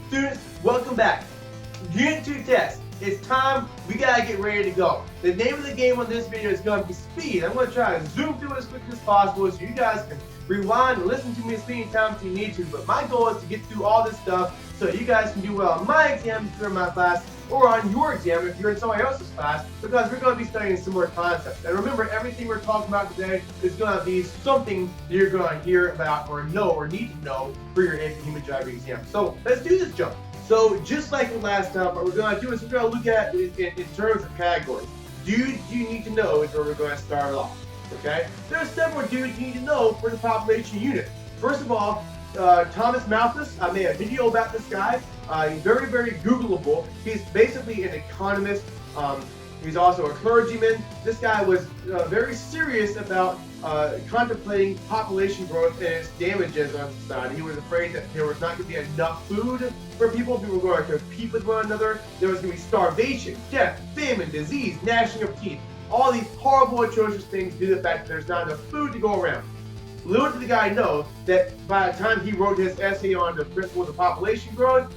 Students, welcome back. Unit 2 test. It's time. We gotta get ready to go. The name of the game on this video is going to be speed. I'm going to try to zoom through it as quickly as possible so you guys can rewind and listen to me as many times as you need to. But my goal is to get through all this stuff so you guys can do well on my exam if you're in my class, or on your exam if you're in somebody else's class, because we're going to be studying similar concepts. And remember, everything we're talking about today is going to be something that you're going to hear about or know or need to know for your AP Human Driving exam. So let's do this jump. So just like the last time, what we're going to do is we're going to look at it in terms of categories. Dudes you need to know is where we're going to start off. Okay? There are several dudes you need to know for the population unit. First of all, Thomas Malthus. I made a video about this guy. He's very, very Googleable. He's basically an economist. He's also a clergyman. This guy was very serious about contemplating population growth and its damages on society. He was afraid that there was not going to be enough food for people. People were going to compete with one another. There was going to be starvation, death, famine, disease, gnashing of teeth. All these horrible, atrocious things due to the fact that there's not enough food to go around. Little did the guy know that by the time he wrote his essay on the principles of population growth,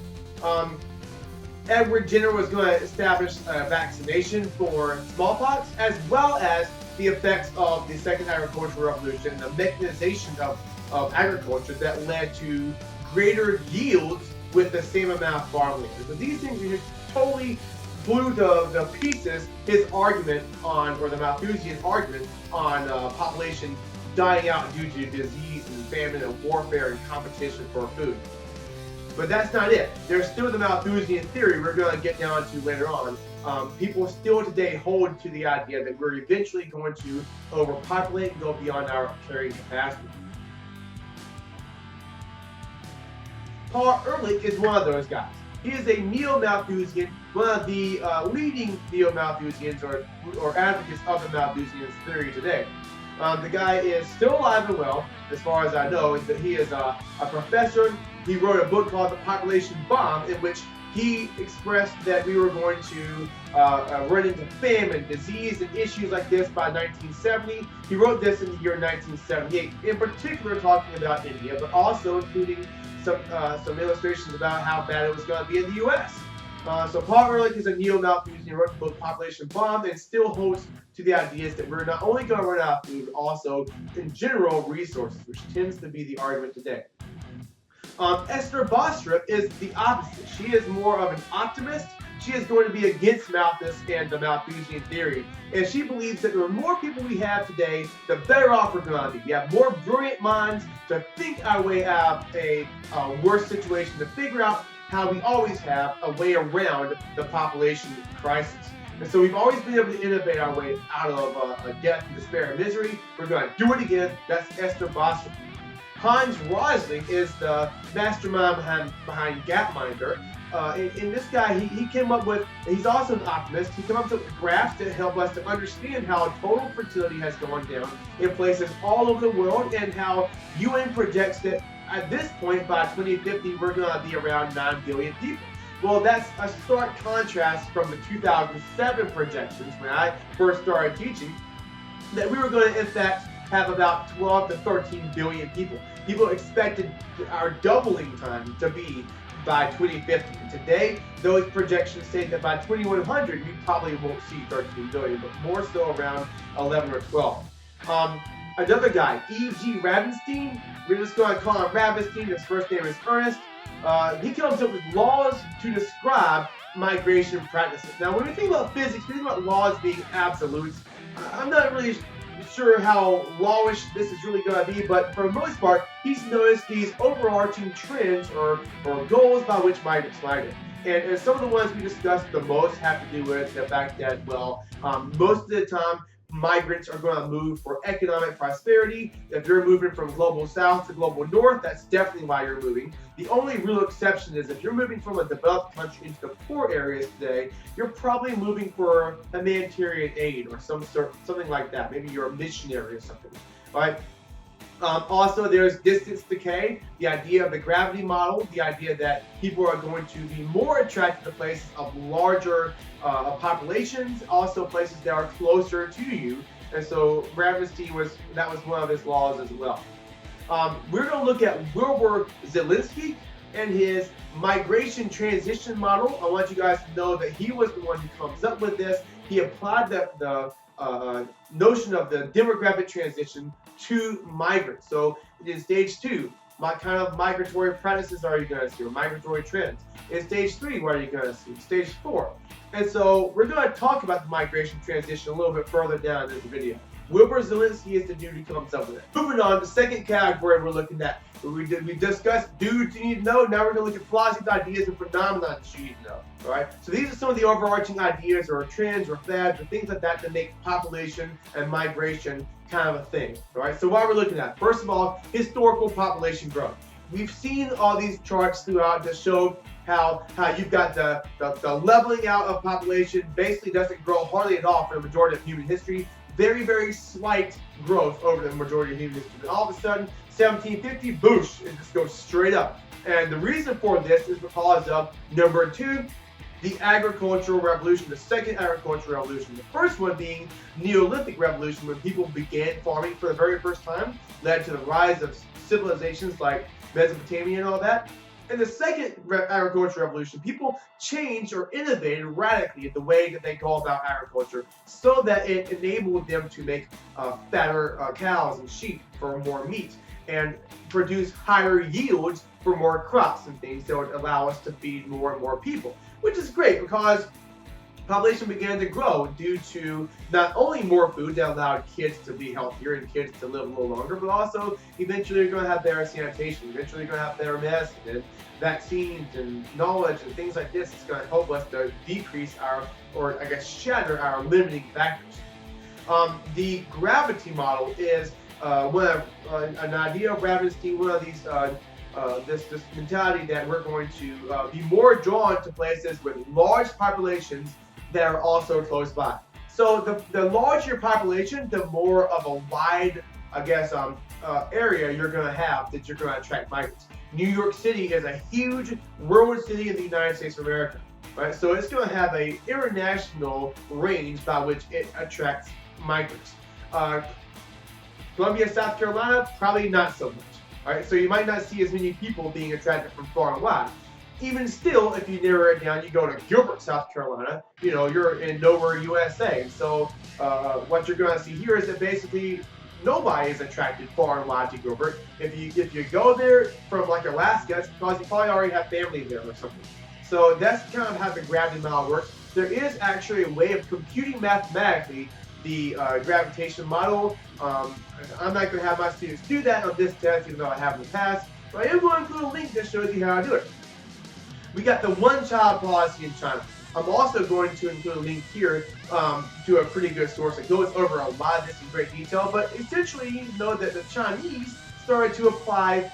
Edward Jenner was going to establish a vaccination for smallpox, as well as the effects of the Second Agricultural Revolution, the mechanization of agriculture that led to greater yields with the same amount of farmland. So these things are just totally blew to pieces his argument on, or the Malthusian argument on population dying out due to disease and famine and warfare and competition for food. But that's not it. There's still the Malthusian theory we're going to get down to later on. People still today hold to the idea that we're eventually going to overpopulate and go beyond our carrying capacity. Paul Ehrlich is one of those guys. He is a neo-Malthusian, one of the leading neo-Malthusians or advocates of the Malthusian theory today. The guy is still alive and well, as far as I know. He is a professor. He wrote a book called The Population Bomb, in which he expressed that we were going to run into famine, disease, and issues like this by 1970. He wrote this in the year 1978, in particular talking about India, but also including some illustrations about how bad it was going to be in the U.S. So Paul Ehrlich is a neo-Malthusian, wrote the book Population Bomb, and still holds to the ideas that we're not only going to run out of food, but also, in general, resources, which tends to be the argument today. Esther Bostrup is the opposite. She is more of an optimist. She is going to be against Malthus and the Malthusian theory. And she believes that the more people we have today, the better off we're going to be. We have more brilliant minds to think our way out of a worse situation, to figure out how we always have a way around the population crisis. And so we've always been able to innovate our way out of death and despair and misery. We're going to do it again. That's Esther Bostrup. Hans Rosling is the mastermind behind Gapminder. And this guy, he came up with, he's also an optimist, he came up with graphs that help us to understand how total fertility has gone down in places all over the world, and how UN projects that at this point, by 2050, we're going to be around 9 billion people. Well, that's a stark contrast from the 2007 projections when I first started teaching, that we were going to, in fact, have about 12 to 13 billion people. People expected our doubling time to be by 2050. And today, those projections say that by 2100, we probably won't see 13 billion, but more so around 11 or 12. Another guy, E.G. Ravenstein, we're just going to call him Ravenstein, his first name is Ernest. He comes up with laws to describe migration practices. Now, when we think about physics, we think about laws being absolutes. I'm not really sure how lawish this is really going to be, but for the most part, he's noticed these overarching trends or goals by which migrants migrate. And some of the ones we discussed the most have to do with the fact that, well, most of the time, migrants are going to move for economic prosperity. If you're moving from global south to global north, that's definitely why you're moving. The only real exception is if you're moving from a developed country into the poor areas today, you're probably moving for humanitarian aid or something like that. Maybe you're a missionary or something. All right. Also, there's distance decay, the idea of the gravity model, the idea that people are going to be more attracted to places of larger populations, also places that are closer to you. And so Ravenstein that was one of his laws as well. We're going to look at Wilbur Zielinski. And his migration transition model, I want you guys to know that he was the one who comes up with this. He applied the notion of the demographic transition to migrants. So in stage 2, what kind of migratory practices are you going to see, or migratory trends? In stage 3, what are you going to see? Stage 4. And so we're going to talk about the migration transition a little bit further down in this video. Wilbur Zielinski is the dude who comes up with it. Moving on, the second category we're looking at. We discussed dudes you need to know. Now we're going to look at philosophies, ideas, and phenomena that you need to know. All right. So these are some of the overarching ideas, or trends, or fads, or things like that make population and migration kind of a thing. All right. So what we're looking at, first of all, historical population growth. We've seen all these charts throughout that show how you've got the leveling out of population basically doesn't grow hardly at all for the majority of human history. Very, very slight growth over the majority of human history. And all of a sudden, 1750, boosh, it just goes straight up. And the reason for this is because of number 2, the agricultural revolution, the second agricultural revolution. The first one being Neolithic revolution, when people began farming for the very first time, led to the rise of civilizations like Mesopotamia and all that. In the second agricultural revolution, people changed or innovated radically the way that they go about agriculture, so that it enabled them to make fatter cows and sheep for more meat, and produce higher yields for more crops and things that would allow us to feed more and more people, which is great because population began to grow due to not only more food that allowed kids to be healthier and kids to live a little longer, but also eventually you're going to have better sanitation, eventually you're going to have better medicine and vaccines and knowledge and things like this. It's going to help us to decrease our, or I guess shatter our limiting factors. The gravity model is an idea of gravity, one of these this mentality that we're going to be more drawn to places with large populations that are also close by. So the larger your population, the more of a wide, I guess, area you're going to have that you're going to attract migrants. New York City is a huge rural city in the United States of America, right? So it's going to have an international range by which it attracts migrants. Columbia, South Carolina, probably not so much. All right, so you might not see as many people being attracted from far and wide. Even still, if you narrow it down, you go to Gilbert, South Carolina, you know, you're in nowhere, USA. So what you're going to see here is that basically nobody is attracted far and wide to Gilbert. If you go there from like Alaska, it's because you probably already have family there or something. So that's kind of how the gravity model works. There is actually a way of computing mathematically the gravitation model. I'm not going to have my students do that on this test, even though I have in the past. But I am going to include a link that shows you how to do it. We got the one-child policy in China. I'm also going to include a link here to a pretty good source that goes over a lot of this in great detail. But essentially, you know that the Chinese started to apply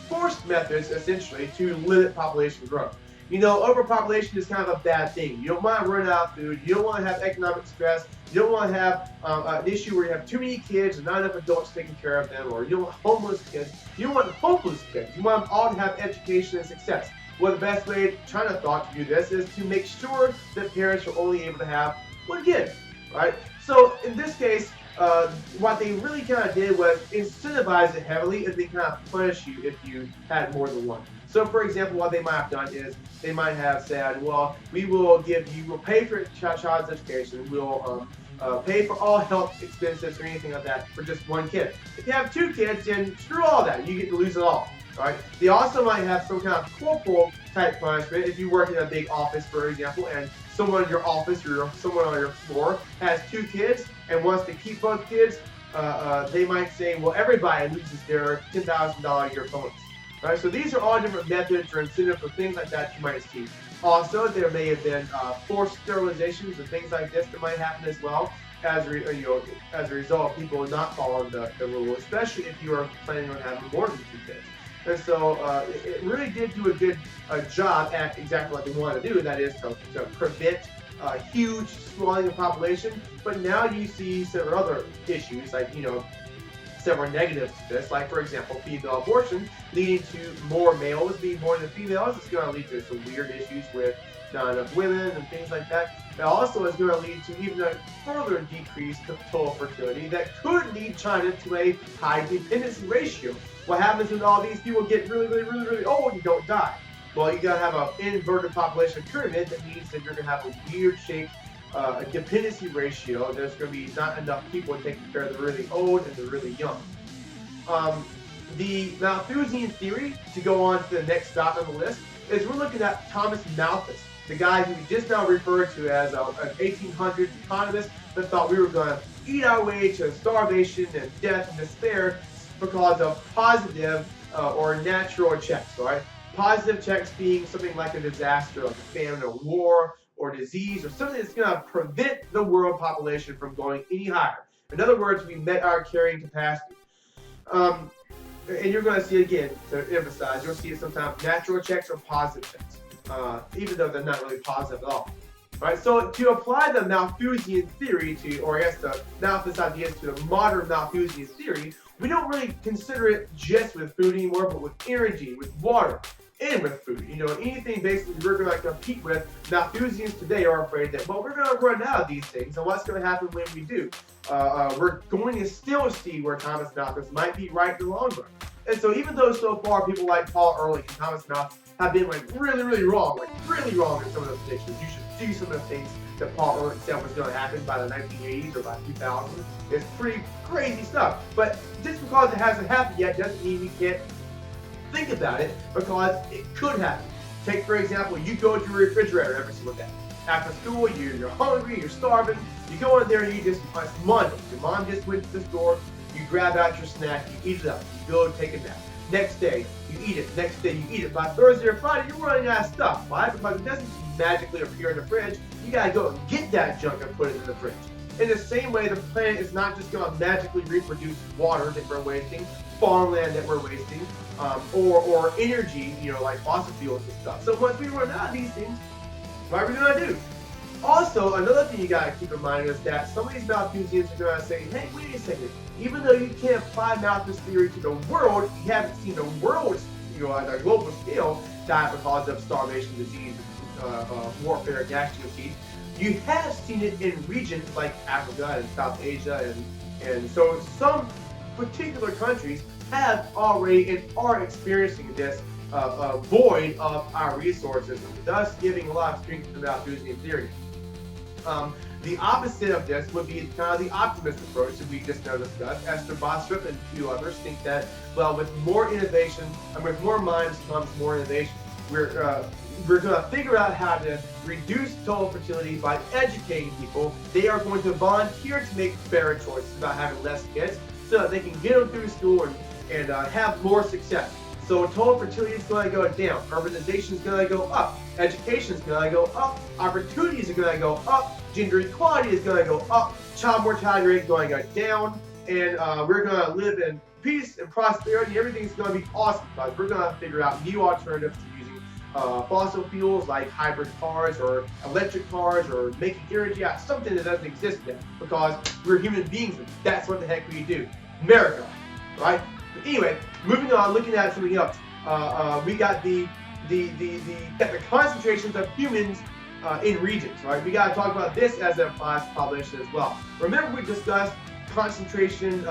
forced methods, essentially, to limit population growth. You know, overpopulation is kind of a bad thing. You don't want to run out of food. You don't want to have economic stress. You don't want to have an issue where you have too many kids and not enough adults taking care of them, or you don't want homeless kids. You don't want hopeless kids. You want them all to have education and success. Well, the best way China thought to do this is to make sure that parents are only able to have one kid, right? So in this case, what they really kind of did was incentivize it heavily, and they kind of punish you if you had more than one. So, for example, what they might have done is they might have said, well, we'll pay for your child's education, we'll pay for all health expenses or anything like that for just one kid. If you have 2 kids, then screw all that, you get to lose it all. Right? They also might have some kind of corporal type punishment if you work in a big office, for example, and someone in your office or someone on your floor has 2 kids and wants to keep both kids. They might say, well, everybody loses their $10,000 a year bonus. Right? So these are all different methods or incentives or things like that you might see. Also, there may have been forced sterilizations and things like this that might happen as well. As a result, people will not follow the rule, especially if you are planning on having more than 2 kids. And so it really did do a good job at exactly what they wanted to do, and that is to prevent huge swelling of population. But now you see several other issues, like, you know, several negatives to this, like, for example, female abortion, leading to more males being born than females. It's going to lead to some weird issues with not enough women and things like that. It also is going to lead to even a further decrease to total fertility that could lead China to a high dependency ratio. What happens when all these people get really old and don't die? Well, you gotta have an inverted population pyramid. That means that you're gonna have a weird shaped dependency ratio. There's gonna be not enough people taking care of the really old and the really young. The Malthusian theory, to go on to the next stop on the list, is we're looking at Thomas Malthus, the guy who we just now referred to as an 1800s economist that thought we were going to eat our way to starvation and death and despair because of positive or natural checks, right? Positive checks being something like a disaster, like a famine or war or disease or something that's going to prevent the world population from going any higher. In other words, we met our carrying capacity. And you're going to see, again, to emphasize, you'll see it sometimes natural checks or positive checks, even though they're not really positive at all. Right, so to apply the Malthusian theory to, or I guess the Malthus ideas to the modern Malthusian theory, we don't really consider it just with food anymore, but with energy, with water, and with food. You know, anything basically we're going to compete with. Malthusians today are afraid that, well, we're going to run out of these things, and what's going to happen when we do? We're going to still see where Thomas Malthus might be right in the long run. And so even though so far people like Paul Ehrlich and Thomas Malthus have been like really wrong in some of those predictions, you should see some of the things that Paul Ehrlich said was going to happen by the 1980s or by 2000. It's pretty crazy stuff. But just because it hasn't happened yet doesn't mean we can't think about it, because it could happen. Take, for example, you go to your refrigerator every single day. After school, you're hungry, you're starving, you go in there and you just, it's Monday, your mom just went to the store, you grab out your snack, you eat it up, you go take a nap. Next day, you eat it. Next day, you eat it. By Thursday or Friday, you're running out of stuff. Why? Because it doesn't magically appear in the fridge. You gotta go and get that junk and put it in the fridge. In the same way, the planet is not just gonna magically reproduce water that we're wasting, farmland that we're wasting, or energy, you know, like fossil fuels and stuff. So once we run out of these things, what are we gonna do? Also, another thing you gotta keep in mind is that some of these Malthusians are gonna say, hey, wait a second, even though you can't apply Malthus theory to the world, you haven't seen the world, you know, at a global scale die because of starvation, disease, warfare, national disease. You have seen it in regions like Africa and South Asia, and so some particular countries have already and are experiencing this void of our resources, thus giving a lot of strength to the Malthusian theory. The opposite of this would be kind of the optimist approach that we just now discussed. Esther Bostrup and a few others think that, well, with more innovation and with more minds comes more innovation. We're going to figure out how to reduce total fertility by educating people. They are going to volunteer to make better choices about having less kids so that they can get them through school and have more success. So total fertility is going to go down, urbanization is going to go up, education is going to go up, opportunities are going to go up, gender equality is going to go up, child mortality rate is going to go down, and we're going to live in peace and prosperity. Everything's going to be awesome because we're going to figure out new alternatives to using fossil fuels like hybrid cars or electric cars or making energy out of something that doesn't exist yet, because we're human beings and that's what the heck we do. America, right? But anyway, moving on, looking at something else. We got the concentrations of humans in regions, right? We got to talk about this as it applies to population as well. Remember, we discussed concentration,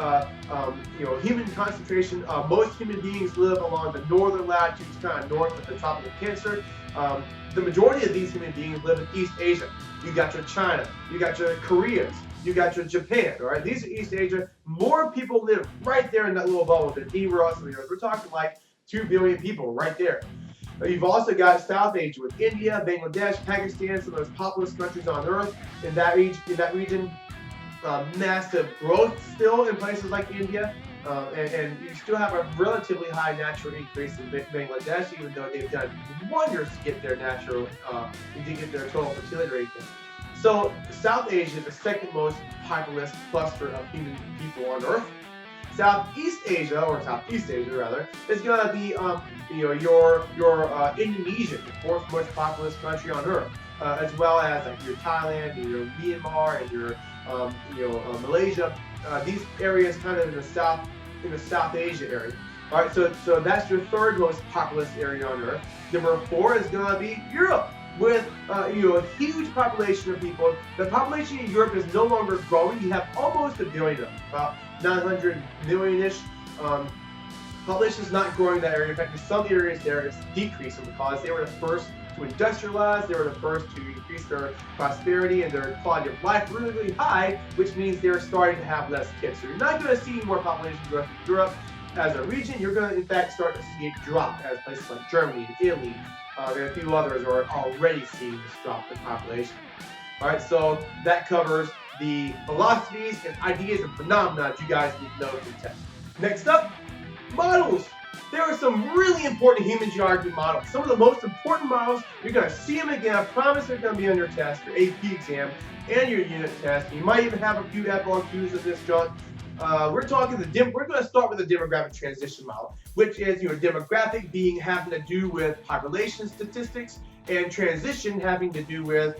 human concentration. Most human beings live along the northern latitudes, kind of north of the tropical Cancer. The majority of these human beings live in East Asia. You got your China, you got your Koreas, you got your Japan, all right? These are East Asia. More people live right there in that little bubble than anywhere else in the earth. We're talking like 2 billion people right there. You've also got South Asia with India, Bangladesh, Pakistan, some of those populous countries on earth. In that region, massive growth still in places like India, and you still have a relatively high natural increase in Bangladesh, even though they've done wonders to get their total fertility rate down. So South Asia is the second most populous cluster of human people on Earth. Southeast Asia rather, is going to be your Indonesia, the fourth most populous country on Earth, as well as like your Thailand and your Myanmar and your Malaysia. These areas kind of in the South Asia area. All right, so that's your third most populous area on Earth. Number 4 is going to be Europe, with a huge population of people. The population in Europe is no longer growing. You have almost 1 billion of them, about 900 million-ish. Population is not growing in that area. In fact, in some areas there is decreasing because they were the first to industrialize, they were the first to increase their prosperity and their quality of life really, really high, which means they're starting to have less kids. So you're not going to see more population growth in Europe as a region. You're going to, in fact, start to see it drop as places like Germany and Italy and a few others are already seeing this drop in population. All right, so that covers the philosophies and ideas and phenomena that you guys need to know to test. Next up, models. There are some really important human geography models. Some of the most important models, you're going to see them again. I promise they're going to be on your test, your AP exam, and your unit test. You might even have a few FRQs of this junk. We're going to start with the demographic transition model, which is demographic having to do with population statistics, and transition having to do with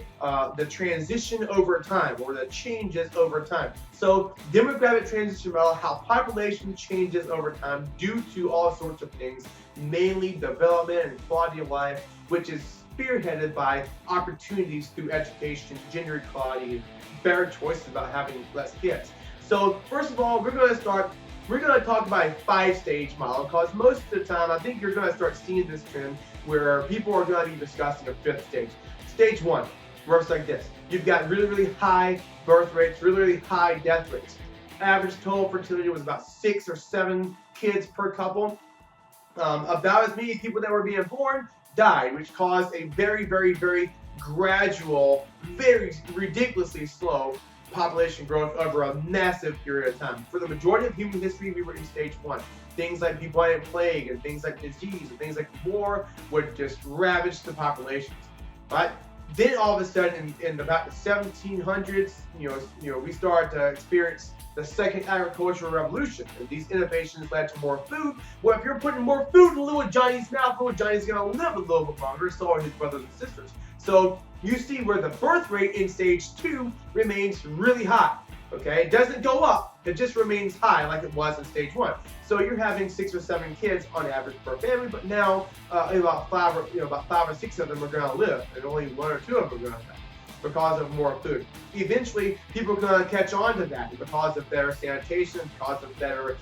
the transition over time or the changes over time. So demographic transition model, how population changes over time due to all sorts of things, mainly development and quality of life, which is spearheaded by opportunities through education, gender equality, better choices about having less kids. So first of all, we're going to talk about a 5-stage model because most of the time I think you're going to start seeing this trend where people are going to be discussing a 5th stage. Stage 1 works like this. You've got really, really high birth rates, really, really high death rates. Average total fertility was about 6 or 7 kids per couple. About as many people that were being born died, which caused a very, very, very gradual, very ridiculously slow population growth over a massive period of time. For the majority of human history, we were in stage 1. Things like bubonic plague and things like disease and things like war would just ravage the populations. Right? Then all of a sudden, in about the 1700s, we started to experience the second agricultural revolution, and these innovations led to more food. Well, if you're putting more food in little Johnny's mouth, little Johnny's gonna live a little bit longer. So are his brothers and sisters. So you see where the birth rate in stage 2 remains really high. Okay, it doesn't go up; it just remains high like it was in stage 1. So you're having 6 or 7 kids on average per family, but now about 5 or 6 of them are going to live, and only 1 or 2 of them are going to die because of more food. Eventually, people are going to catch on to that because of better sanitation, because of better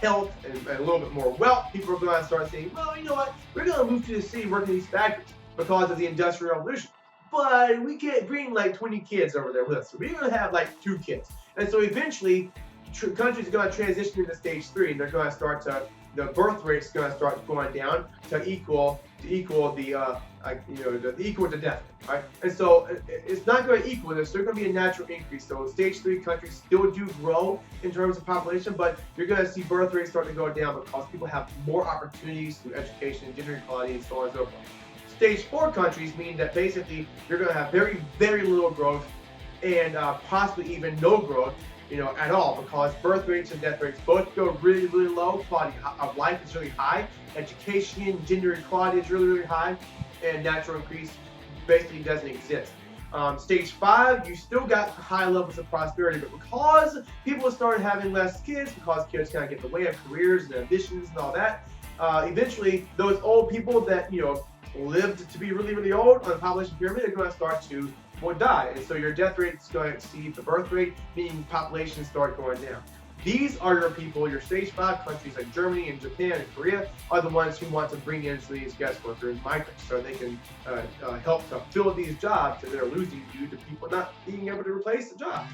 health, and a little bit more wealth. People are going to start saying, well, you know what? We're going to move to the city, work in these factories because of the Industrial Revolution. But we can't bring like 20 kids over there with us. So we're going to have like 2 kids. And so eventually, countries are going to transition into stage 3, and they're going to start to, the birth rate's going to start going down to equal the equal to death, right? And so it's not going to equal this. There's going to be a natural increase. So stage 3 countries still do grow in terms of population, but you're going to see birth rates start to go down because people have more opportunities through education, gender equality, and so on and so forth. Stage 4 countries mean that basically you're going to have very, very little growth and possibly even no growth, at all, because birth rates and death rates both go really, really low. Quality of life is really high. Education, gender equality is really, really high, and natural increase basically doesn't exist. Stage 5, you still got high levels of prosperity, but because people started having less kids, because kids kind of get in the way of careers and ambitions and all that, eventually those old people that lived to be really, really old on the population pyramid are going to start to die, and so your death rate is going to exceed the birth rate, meaning populations start going down. These are your people. Your stage 5 countries like Germany and Japan and Korea are the ones who want to bring in these guest workers, migrants, so they can help to fill these jobs that they're losing due to people not being able to replace the job.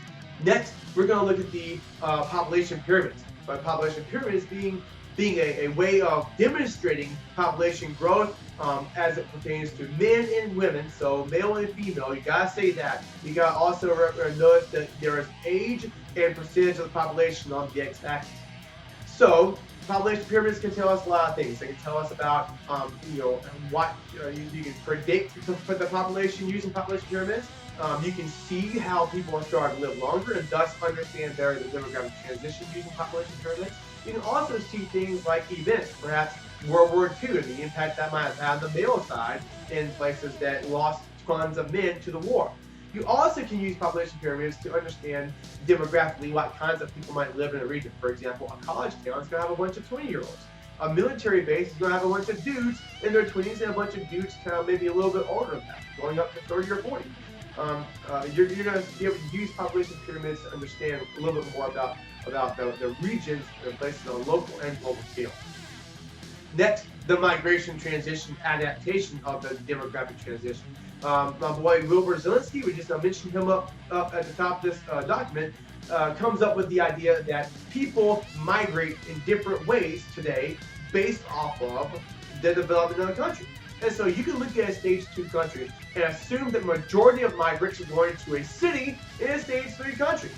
Next, we're going to look at the population pyramids. By population pyramids being a way of demonstrating population growth as it pertains to men and women, so male and female. You gotta say that. You gotta also notice that there is age and percentage of the population on the x-axis. So population pyramids can tell us a lot of things. They can tell us about what you can predict for the population using population pyramids. You can see how people are starting to live longer and thus understand better the demographic transition using population pyramids. You can also see things like events, perhaps World War II, and the impact that might have had on the male side in places that lost tons of men to the war. You also can use population pyramids to understand demographically what kinds of people might live in a region. For example, a college town is going to have a bunch of 20-year-olds. A military base is going to have a bunch of dudes in their 20s and a bunch of dudes kind of maybe a little bit older than that, going up to 30 or 40. You're going to be able to use population pyramids to understand a little bit more about about the regions and places on a local and global scale. Next, the migration transition adaptation of the demographic transition. My boy Wilbur Zielinski, we just mentioned him up at the top of this document, comes up with the idea that people migrate in different ways today based off of the development of the country. And so you can look at a stage 2 country and assume that majority of migrants are going to a city in a stage 3 country.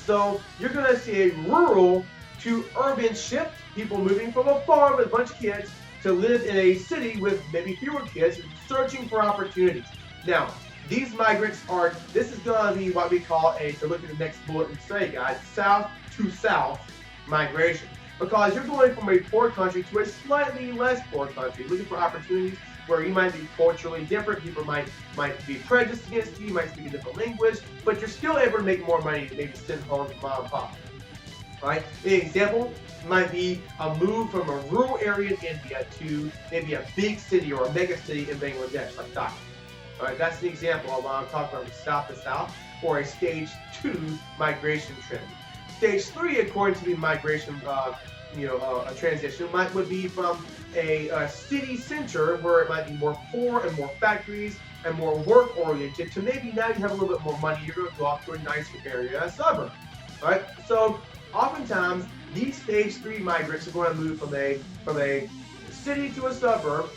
So you're going to see a rural to urban shift, people moving from a farm with a bunch of kids to live in a city with maybe fewer kids, searching for opportunities. Now, these migrants this is going to be what we call to look at the next bullet and say, guys, south to south migration. Because you're going from a poor country to a slightly less poor country, looking for opportunities where you might be culturally different, people might be prejudiced against you, you might speak a different language, but you're still able to make more money to maybe send home to mom and pop. Right? An example might be a move from a rural area in India to maybe a big city or a mega city in Bangladesh, like Dhaka. All right, that's an example of what I'm talking about, south to south, or a stage 2 migration trend. Stage 3, according to the migration, a transition would be from a city center where it might be more poor and more factories and more work oriented to maybe now you have a little bit more money, you're going to go off to a nicer area, a suburb. All right, so oftentimes these stage 3 migrants are going to move from a city to a suburb,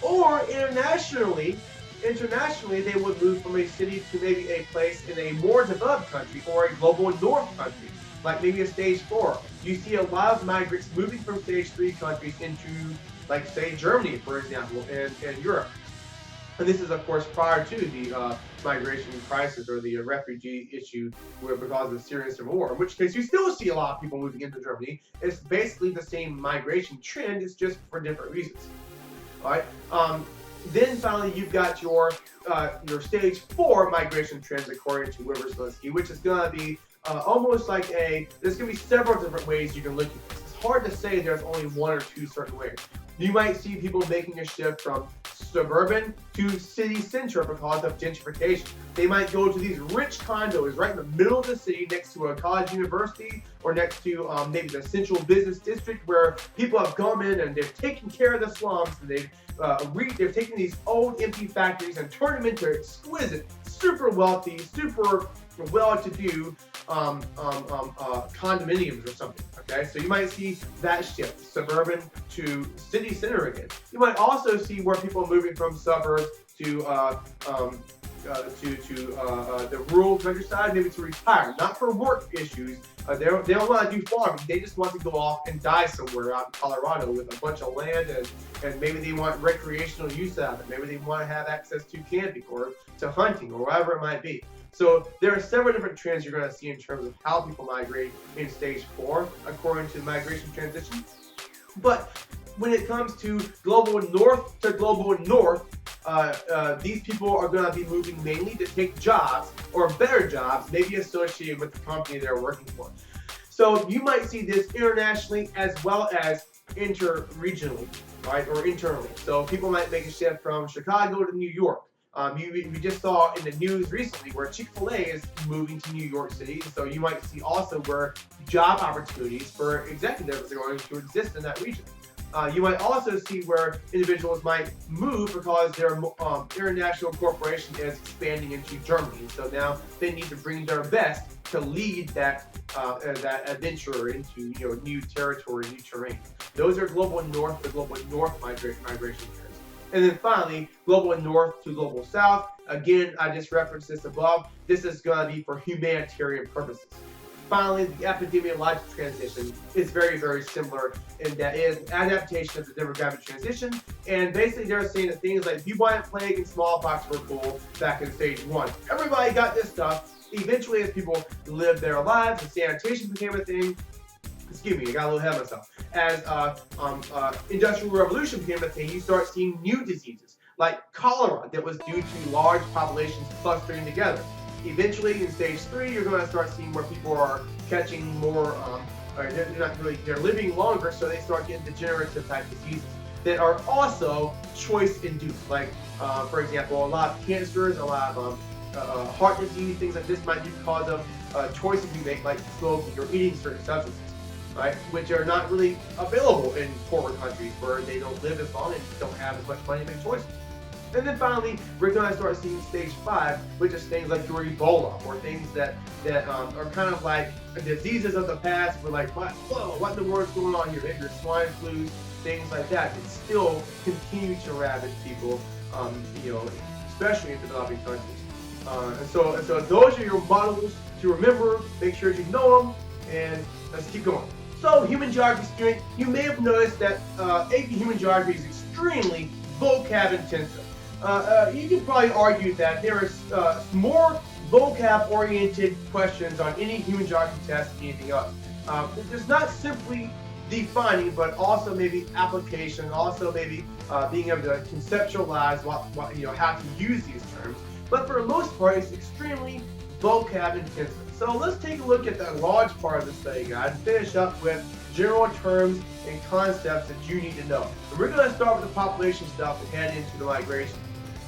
or internationally they would move from a city to maybe a place in a more developed country or a global north country, like maybe a stage 4. You see a lot of migrants moving from stage 3 countries into, like, say, Germany, for example, and Europe. And this is, of course, prior to the migration crisis or the refugee issue because of the Syrian civil war, in which case you still see a lot of people moving into Germany. It's basically the same migration trend, it's just for different reasons. All right. Then finally, you've got your stage 4 migration trends, according to Wilbur Zielinski, which is going to be almost like there's going to be several different ways you can look at this. It's hard to say there's only one or two certain ways. You might see people making a shift from suburban to city center because of gentrification. They might go to these rich condos right in the middle of the city next to a college university or next to maybe the central business district where people have come in and they've taken care of the slums and they've taken these old empty factories and turned them into exquisite, super wealthy, super well-to-do condominiums or something. Okay, so you might see that shift, suburban to city center again. You might also see where people are moving from suburbs to the rural countryside, maybe to retire, not for work issues. They don't want to do farming. They just want to go off and die somewhere out in Colorado with a bunch of land, and maybe they want recreational use out of it. Maybe they want to have access to camping or to hunting or whatever it might be. So there are several different trends you're going to see in terms of how people migrate in stage 4, according to the migration transition. But when it comes to global north to global north, these people are going to be moving mainly to take jobs or better jobs, maybe associated with the company they're working for. So you might see this internationally as well as interregionally, right, or internally. So people might make a shift from Chicago to New York. We just saw in the news recently where Chick-fil-A is moving to New York City. So you might see also where job opportunities for executives are going to exist in that region. You might also see where individuals might move because their international corporation is expanding into Germany. So now they need to bring their best to lead that adventure into new territory, new terrain. Those are global north to global north migration trends. And then finally, global north to global south. Again, I just referenced this above. This is going to be for humanitarian purposes. Finally, the epidemiologic transition is very, very similar, and that is adaptation of the demographic transition. And basically, they're saying that things like bubonic plague and smallpox were cool back in stage 1. Everybody got this stuff. Eventually, as people lived their lives and sanitation became a thing, excuse me, I got a little ahead of myself. As Industrial Revolution became a thing, you start seeing new diseases like cholera that was due to large populations clustering together. Eventually, in stage 3, you're going to start seeing where people are catching more, they're living longer, so they start getting degenerative type diseases that are also choice induced. Like, for example, a lot of cancers, a lot of heart disease, things like this might be because of choices we make, like smoking or eating certain substances, right, which are not really available in poorer countries where they don't live as long and don't have as much money to make choices. And then finally, we're going to start seeing stage 5, which is things like your Ebola, or things that are kind of like diseases of the past. We're like, what in the world's going on here? Maybe your swine flu, things like that, that still continue to ravage people, especially in developing countries. And so those are your models to remember. Make sure you know them, and let's keep going. So, human geography student, you may have noticed that AP Human Geography is extremely vocab intensive. You can probably argue that there is more vocab-oriented questions on any human geography test than anything else. It's not simply defining, but also maybe application, also maybe being able to conceptualize how to use these terms. But for the most part, it's extremely vocab intensive. So let's take a look at the large part of the study guide and finish up with general terms and concepts that you need to know. And we're going to start with the population stuff and head into the migration.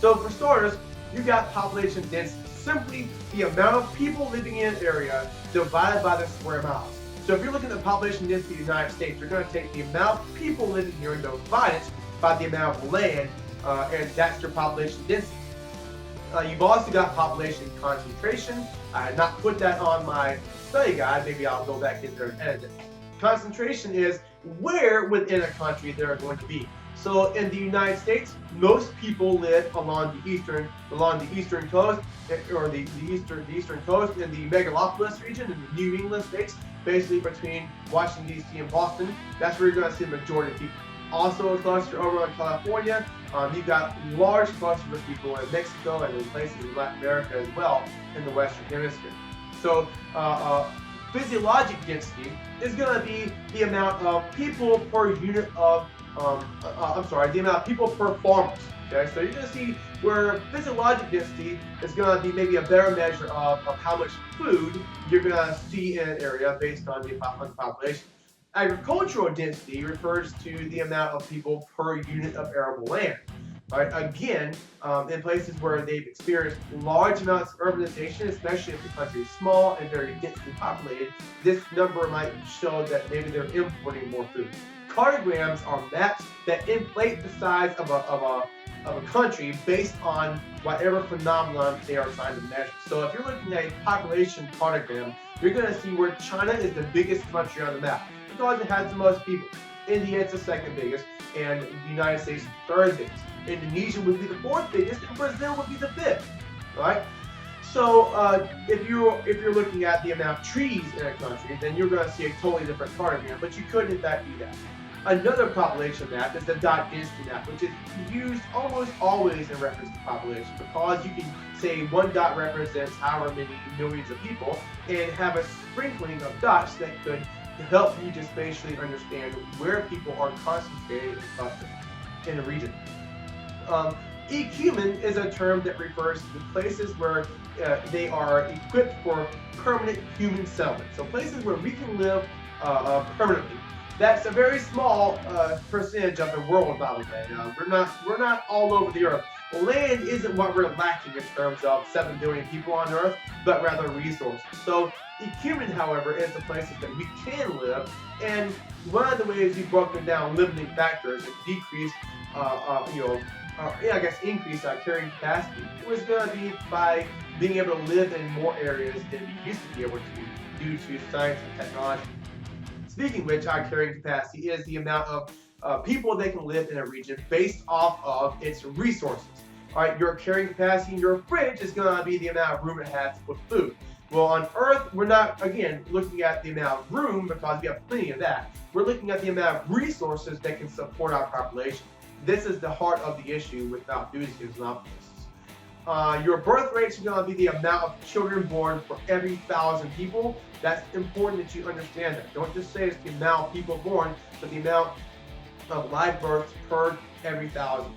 So for starters, you got population density, simply the amount of people living in an area divided by the square miles. So if you're looking at the population density of the United States, you're going to take the amount of people living here and divide it by the amount of land, and that's your population density. You've also got population concentration. I had not put that on my study guide. Maybe I'll go back in there and edit it. Concentration is where within a country there are going to be. So in the United States, most people live along the eastern coast, or the eastern coast in the megalopolis region in the New England states, basically between Washington D.C. and Boston. That's where you're going to see the majority of people. Also a cluster over in California. You've got large clusters of people in Mexico and in places in Latin America as well in the Western Hemisphere. So physiologic density is going to be the amount of people per unit of, the amount of people per farmers. Okay, so you're going to see where physiologic density is going to be maybe a better measure of how much food you're going to see in an area based on the population. Agricultural density refers to the amount of people per unit of arable land. Right? Again, in places where they've experienced large amounts of urbanization, especially if the country is small and very densely populated, this number might show that maybe they're importing more food. Cartograms are maps that inflate the size of a country based on whatever phenomenon they are trying to measure. So if you're looking at a population cartogram, you're going to see where China is the biggest country on the map because it has the most people. India is the second biggest, and the United States is the third biggest. Indonesia would be the fourth biggest, and Brazil would be the fifth. Right? So if you're looking at the amount of trees in a country, then you're going to see a totally different cartogram, but you could in fact do that. Another population map is the dot density map, which is used almost always in reference to population because you can say one dot represents however many millions of people and have a sprinkling of dots that could help you to spatially understand where people are concentrated and clustered in a region. Ecumen is a term that refers to the places where they are equipped for permanent human settlement. So places where we can live permanently. That's a very small percentage of the world, by the way. We're not all over the earth. Land isn't what we're lacking in terms of 7 billion people on Earth, but rather resources. So ecumen, however, is the places that we can live, and one of the ways we've broken down limiting factors and decrease, increase our carrying capacity was going to be by being able to live in more areas than we used to be able to due to science and technology. Speaking of which, our carrying capacity is the amount of people that can live in a region based off of its resources. All right, your carrying capacity in your fridge is going to be the amount of room it has to put food. Well, on Earth, we're not, again, looking at the amount of room because we have plenty of that. We're looking at the amount of resources that can support our population. This is the heart of the issue with Malthusians and optimists. Your birth rates are going to be the amount of children born for every 1,000 people. That's important that you understand that. Don't just say it's the amount of people born, but the amount of live births per every 1,000.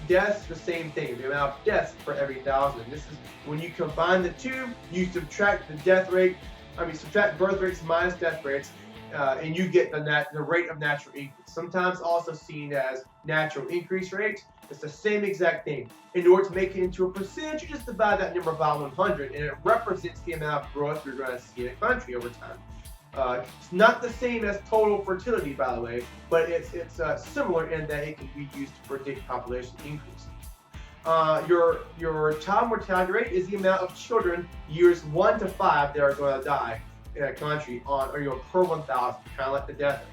Deaths, the same thing, the amount of deaths per every 1,000. This is when you combine the two, you subtract the birth rates minus death rates, and you get the rate of natural increase, sometimes also seen as natural increase rate. It's the same exact thing. In order to make it into a percentage, you just divide that number by 100, and it represents the amount of growth you're going to see in a country over time. It's not the same as total fertility, by the way, but it's similar in that it can be used to predict population increase. Your child mortality rate is the amount of children years 1 to 5 that are going to die in a country per 1,000, kind of like the death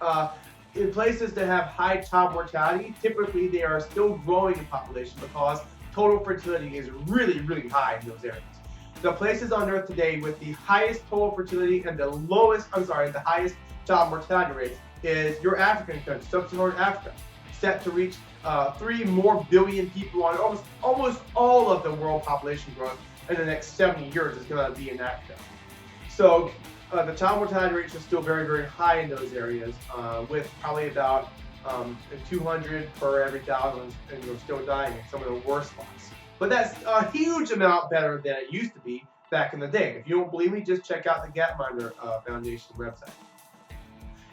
rate. In places that have high child mortality, typically they are still growing in population because total fertility is really, really high in those areas. The places on Earth today with the highest total fertility and the highest child mortality rates is your African country, sub-Saharan Africa, set to reach 3 more billion people on almost all of the world population growth in the next 70 years is going to be in Africa. So the child mortality rates are still very, very high in those areas, with probably about 200 per every 1,000 and still dying in some of the worst spots. But that's a huge amount better than it used to be back in the day. If you don't believe me, just check out the Gapminder Foundation website.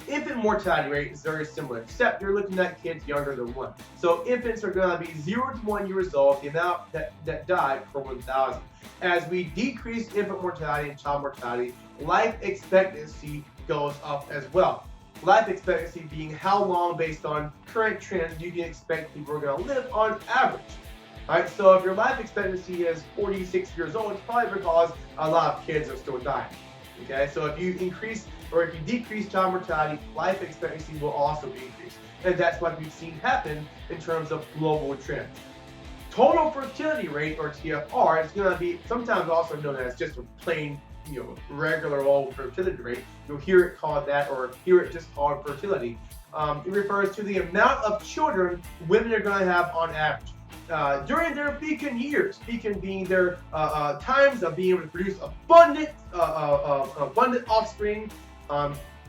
Infant mortality rate is very similar, except you're looking at kids younger than 1. So infants are going to be 0 to 1 years old, the amount that died per 1,000. As we decrease infant mortality and child mortality, life expectancy goes up as well. Life expectancy being how long, based on current trends, you can expect people are going to live on average. Alright, so if your life expectancy is 46 years old, it's probably because a lot of kids are still dying. Okay, so if you decrease child mortality, life expectancy will also decrease. And that's what we've seen happen in terms of global trends. Total fertility rate, or TFR, is going to be sometimes also known as just a plain, regular old fertility rate. You'll hear it called that, or hear it just called fertility. It refers to the amount of children women are going to have on average during their fecund years. Fecund being their times of being able to produce abundant offspring.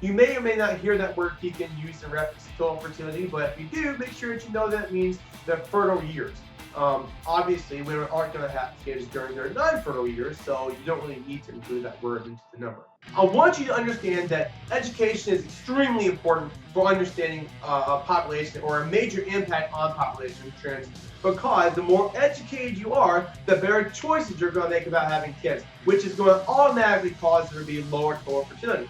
You may or may not hear that word fecund used in reference to total fertility, but if you do, make sure that you know that it means the fertile years. Obviously, women aren't going to have kids during their non-fertile years, so you don't really need to include that word into the number. I want you to understand that education is extremely important for understanding population, or a major impact on population trends, because the more educated you are, the better choices you're going to make about having kids, which is going to automatically cause there to be lower total fertility.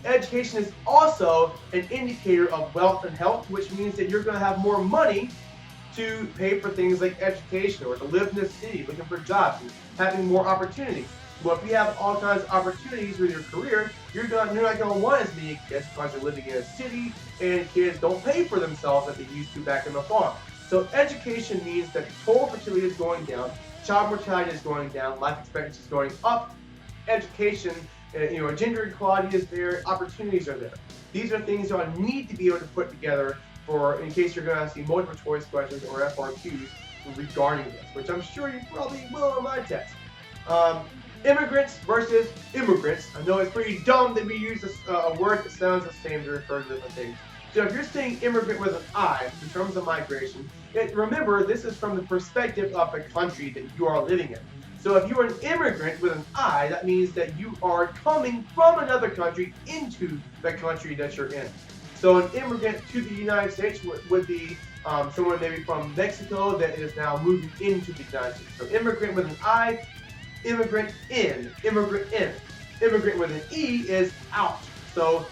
Education is also an indicator of wealth and health, which means that you're going to have more money to pay for things like education, or to live in a city looking for jobs and having more opportunities. Well, if you have all kinds of opportunities with your career, you're not going to want as many kids because you're living in a city and kids don't pay for themselves like they used to back in the farm. So education means that total fertility is going down, child mortality is going down, life expectancy is going up. Education, gender equality is there, opportunities are there. These are things you'll need to be able to put together in case you're going to see multiple choice questions or FRQs regarding this, which I'm sure you probably will on my test. Immigrants versus immigrants. I know it's pretty dumb that we use a word that sounds the same to refer to different things. So if you're saying immigrant with an I in terms of migration, remember this is from the perspective of the country that you are living in. So if you're an immigrant with an I, that means that you are coming from another country into the country that you're in. So an immigrant to the United States would be someone maybe from Mexico that is now moving into the United States. So immigrant with an I, immigrant in, immigrant in. Immigrant with an E is out. So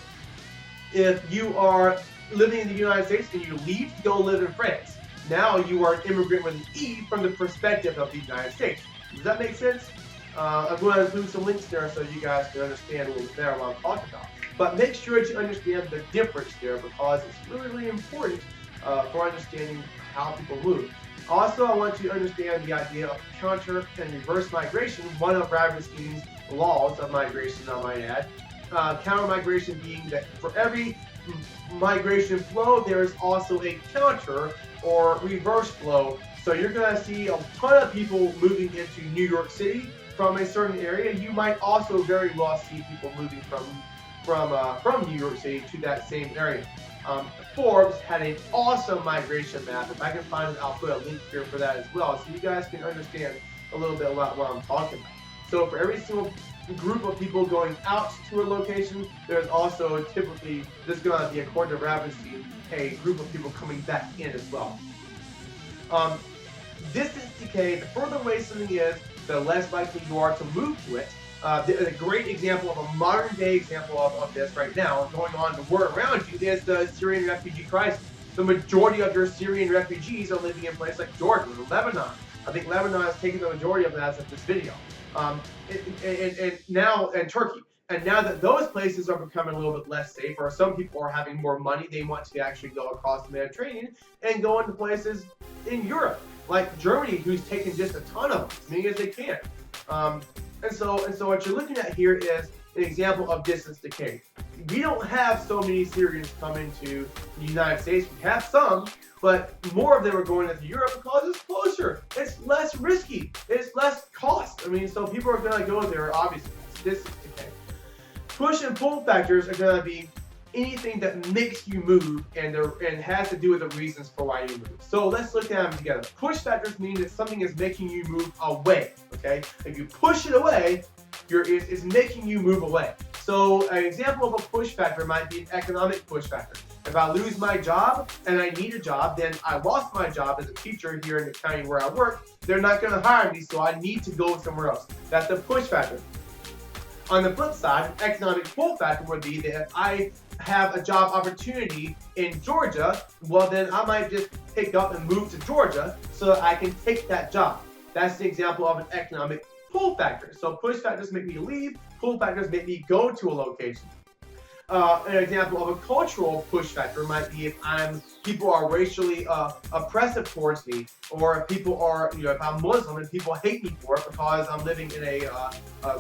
if you are living in the United States and you leave to go live in France, now you are an immigrant with an E from the perspective of the United States. Does that make sense? I'm going to include some links there so you guys can understand a little bit better what I'm talking about. But make sure that you understand the difference there, because it's really, really important for understanding how people move. Also, I want you to understand the idea of counter and reverse migration, one of Ravensstein's laws of migration, I might add. Counter migration being that for every migration flow, there is also a counter or reverse flow. So you're going to see a ton of people moving into New York City from a certain area. You might also very well see people moving from New York City to that same area. Forbes had an awesome migration map. If I can find it, I'll put a link here for that as well, so you guys can understand a little bit about what I'm talking about. So for every single group of people going out to a location, there's also typically, this is going to be, according to Ravenstein, a group of people coming back in as well. Distance decay, the further away something is, the less likely you are to move to it. A great example of a modern day example of this right now, going on the war around you, is the Syrian refugee crisis. The majority of your Syrian refugees are living in places like Jordan or Lebanon. I think Lebanon has taken the majority of that as of this video. And Turkey. And now that those places are becoming a little bit less safe, or some people are having more money, they want to actually go across the Mediterranean and go into places in Europe, like Germany, who's taken just a ton of them, as many as they can. And so what you're looking at here is an example of distance decay. We don't have so many Syrians coming to the United States. We have some, but more of them are going into Europe because it's closer. It's less risky. It's less cost. I mean, so people are going to go there, obviously. It's distance decay. Push and pull factors are going to be anything that makes you move and has to do with the reasons for why you move. So let's look at them together. Push factors mean that something is making you move away. Okay, if you push it away, it's making you move away. So an example of a push factor might be an economic push factor. If I lose my job and I need a job, then I lost my job as a teacher here in the county where I work. They're not going to hire me, so I need to go somewhere else. That's the push factor. On the flip side, an economic pull factor would be that if I have a job opportunity in Georgia, well then I might just pick up and move to Georgia so that I can take that job. That's an example of an economic pull factor. So push factors make me leave, pull factors make me go to a location. An example of a cultural push factor might be if people are racially oppressive towards me, or if people are, if I'm Muslim and people hate me for it because I'm living in a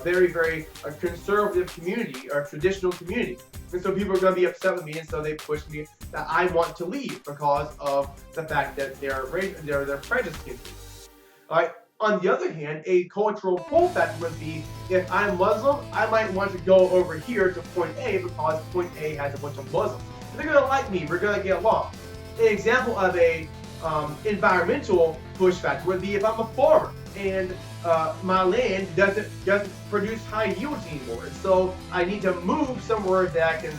very, very conservative community or traditional community. And so people are going to be upset with me, and so they push me that I want to leave because of the fact that they're prejudiced against me. All right. On the other hand, a cultural pull factor would be if I'm Muslim, I might want to go over here to point A because point A has a bunch of Muslims. They're going to like me. We're going to get along. An example of a environmental push factor would be if I'm a farmer and my land doesn't produce high yields anymore. And so I need to move somewhere that I can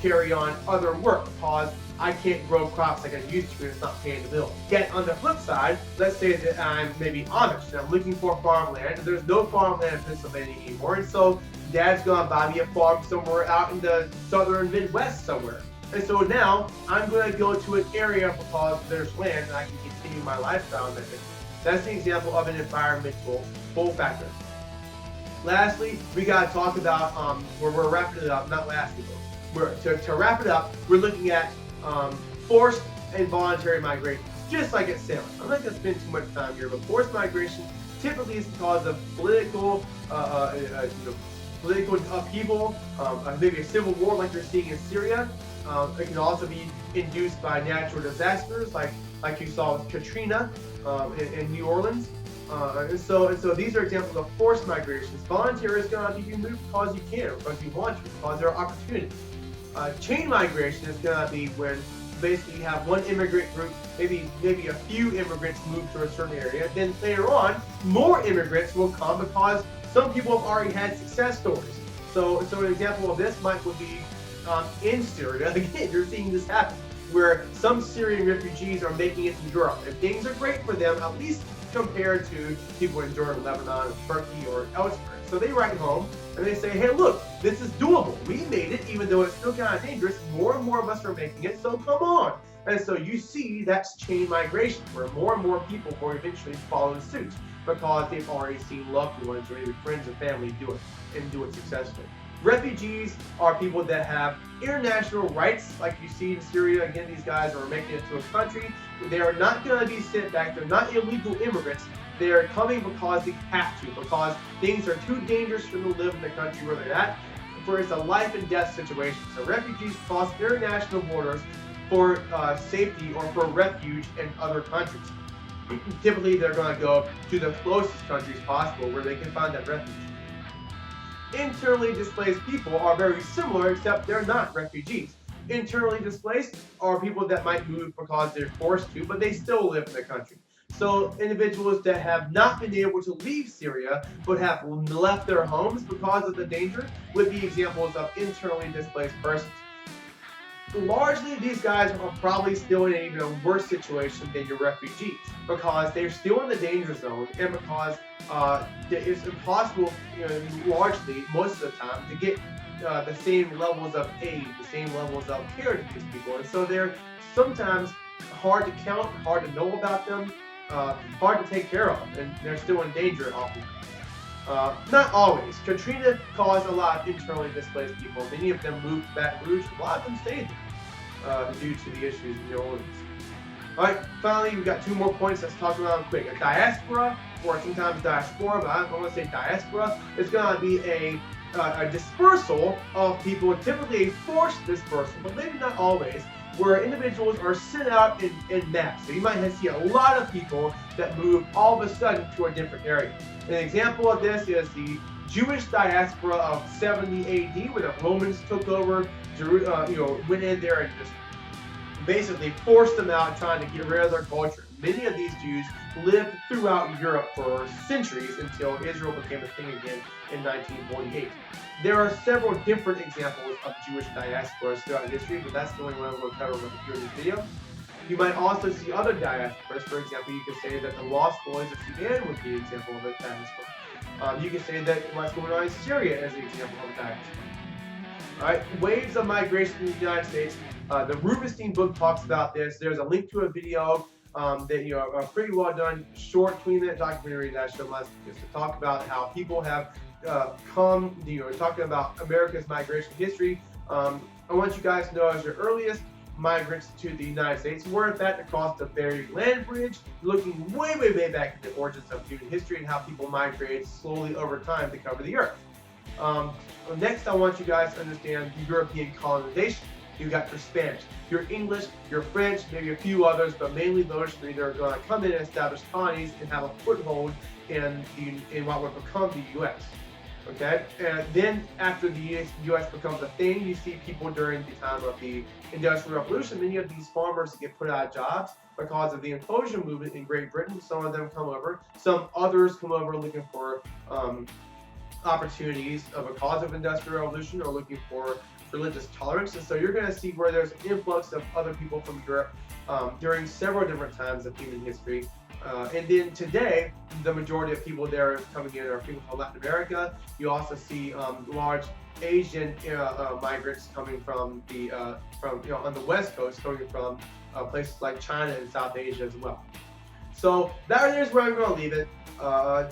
carry on other work because I can't grow crops like I used to and it's not paying the bill. Yet on the flip side, let's say that I'm maybe Amish and I'm looking for farmland and there's no farmland in Pennsylvania anymore, and so Dad's gonna buy me a farm somewhere out in the southern Midwest somewhere. And so now I'm gonna go to an area because there's land and I can continue my lifestyle in that area. That's the example of an environmental pull factor. Lastly, we gotta talk about where we're wrapping it up, not lastly, but to wrap it up, we're looking at forced and voluntary migration, just like it sounds. I'm not going to spend too much time here, but forced migration typically is because of political upheaval, maybe a civil war like you're seeing in Syria. It can also be induced by natural disasters, like you saw with Katrina in New Orleans. And so these are examples of forced migrations. Voluntary is going to be moved because you can, because you want to, because there are opportunities. Chain migration is going to be when basically you have one immigrant group, maybe a few immigrants move to a certain area. Then later on, more immigrants will come because some people have already had success stories. So an example of this would be in Syria. Again, you're seeing this happen, where some Syrian refugees are making it to Europe, and things are great for them, at least compared to people in Jordan, Lebanon, Turkey, or elsewhere. So they write home and they say, hey, look, this is doable. We made it, even though it's still kind of dangerous. More and more of us are making it, so come on. And so you see that's chain migration, where more and more people will eventually follow suit because they've already seen loved ones or maybe friends or family do it and do it successfully. Refugees are people that have international rights, like you see in Syria. Again, these guys are making it to a country. They are not going to be sent back. They're not illegal immigrants. They are coming because they have to, because things are too dangerous for them to live in the country where they're at, for it's a life and death situation. So refugees cross international borders for safety or for refuge in other countries. Typically, they're going to go to the closest countries possible where they can find that refuge. Internally displaced people are very similar, except they're not refugees. Internally displaced are people that might move because they're forced to, but they still live in the country. So individuals that have not been able to leave Syria but have left their homes because of the danger would be examples of internally displaced persons. Largely, these guys are probably still in an even worse situation than your refugees because they're still in the danger zone and because it's impossible, largely, most of the time, to get the same levels of aid, the same levels of care to these people. And so they're sometimes hard to count, hard to know about them, hard to take care of, and they're still in danger often. Not always. Katrina caused a lot of internally displaced people. Many of them moved to Baton Rouge. A lot of them stayed there due to the issues in New Orleans. All right, finally, we've got two more points. Let's talk about them quick. A diaspora, or sometimes diaspora, but I don't want to say diaspora, is going to be a dispersal of people, typically a forced dispersal, but maybe not always, where individuals are sent out in mass. So you might see a lot of people that move all of a sudden to a different area. An example of this is the Jewish diaspora of 70 AD, when the Romans took over, went in there and just basically forced them out, trying to get rid of their culture. Many of these Jews lived throughout Europe for centuries until Israel became a thing again in 1948. There are several different examples of Jewish diasporas throughout history, but that's the only one I'm going to cover here in this video. You might also see other diasporas. For example, you could say that the Lost Boys of Sudan would be an example of a diaspora. You could say that what's going on in Syria is an example of a diaspora. All right, waves of migration in the United States. The Rubenstein book talks about this. There's a link to a video that a pretty well done short 20-minute documentary that I showed last week, just to talk about how people have come, talking about America's migration history. I want you guys to know, as your earliest migrants to the United States were in fact across the Bering Land Bridge, looking way back at the origins of human history and how people migrated slowly over time to cover the earth. Next, I want you guys to understand European colonization. You've got your Spanish, your English, your French, maybe a few others, but mainly those three that are going to come in and establish colonies and have a foothold in what would become the U.S. Okay, and then after the U.S. becomes a thing, you see people during the time of the Industrial Revolution. Many of these farmers get put out of jobs because of the enclosure movement in Great Britain. Some of them come over, some others come over looking for opportunities of a cause of Industrial Revolution or looking for religious tolerance. And so you're going to see where there's an influx of other people from Europe during several different times of human history. And then today, the majority of people there coming in are people from Latin America. You also see large Asian migrants coming from on the West Coast, coming from places like China and South Asia as well. So that is where I'm going to leave it.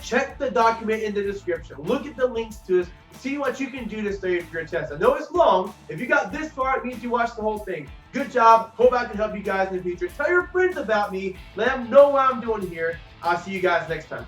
Check the document in the description. Look at the links to this. See what you can do to study for your test. I know it's long. If you got this far, it means you watched the whole thing. Good job. Hope I can help you guys in the future. Tell your friends about me. Let them know what I'm doing here. I'll see you guys next time.